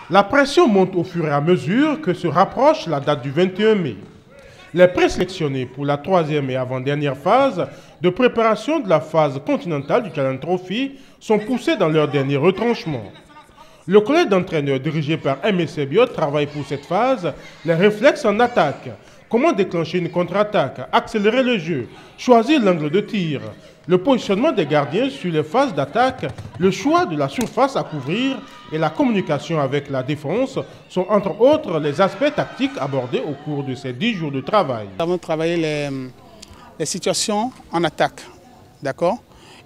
La pression monte au fur et à mesure que se rapproche la date du 21 mai. Les présélectionnés pour la troisième et avant-dernière phase de préparation de la phase continentale du Challenge Trophy sont poussés dans leur dernier retranchement. Le collège d'entraîneurs dirigé par M.S. Biot travaille pour cette phase les réflexes en attaque. Comment déclencher une contre-attaque, accélérer le jeu, choisir l'angle de tir, le positionnement des gardiens sur les phases d'attaque, le choix de la surface à couvrir et la communication avec la défense sont entre autres les aspects tactiques abordés au cours de ces 10 jours de travail. Nous avons travaillé les situations en attaque, d'accord?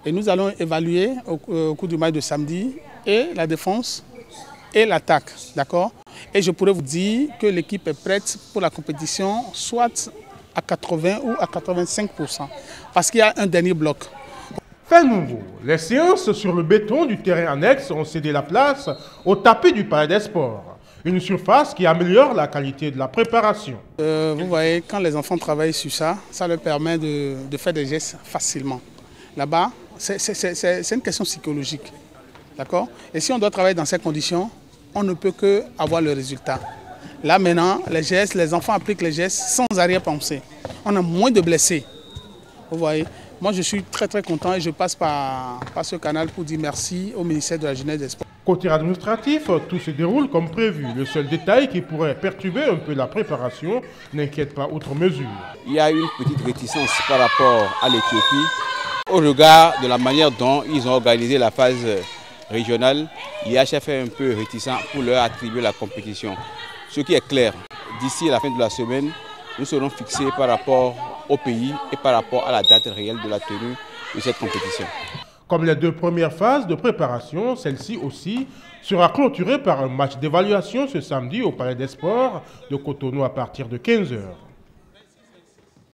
Et nous allons évaluer au cours du match de samedi et la défense et l'attaque, d'accord? Et je pourrais vous dire que l'équipe est prête pour la compétition, soit à 80 ou à 85%, parce qu'il y a un dernier bloc. Fait nouveau, les séances sur le béton du terrain annexe ont cédé la place au tapis du Palais des Sports, une surface qui améliore la qualité de la préparation. Vous voyez, quand les enfants travaillent sur ça, ça leur permet de faire des gestes facilement. Là-bas, c'est une question psychologique, d'accord? Et si on doit travailler dans ces conditions, on ne peut que avoir le résultat. Là maintenant, les gestes, les enfants appliquent les gestes sans arrière-pensée. On a moins de blessés. Vous voyez, moi je suis très content et je passe par ce canal pour dire merci au ministère de la Jeunesse et des Sports. Côté administratif, tout se déroule comme prévu. Le seul détail qui pourrait perturber un peu la préparation n'inquiète pas outre mesure. Il y a une petite réticence par rapport à l'Éthiopie au regard de la manière dont ils ont organisé la phase régionale. L'IHF est un peu réticent pour leur attribuer la compétition. Ce qui est clair, d'ici la fin de la semaine, nous serons fixés par rapport au pays et par rapport à la date réelle de la tenue de cette compétition. Comme les 2 premières phases de préparation, celle-ci aussi sera clôturée par un match d'évaluation ce samedi au Palais des Sports de Cotonou à partir de 15 h.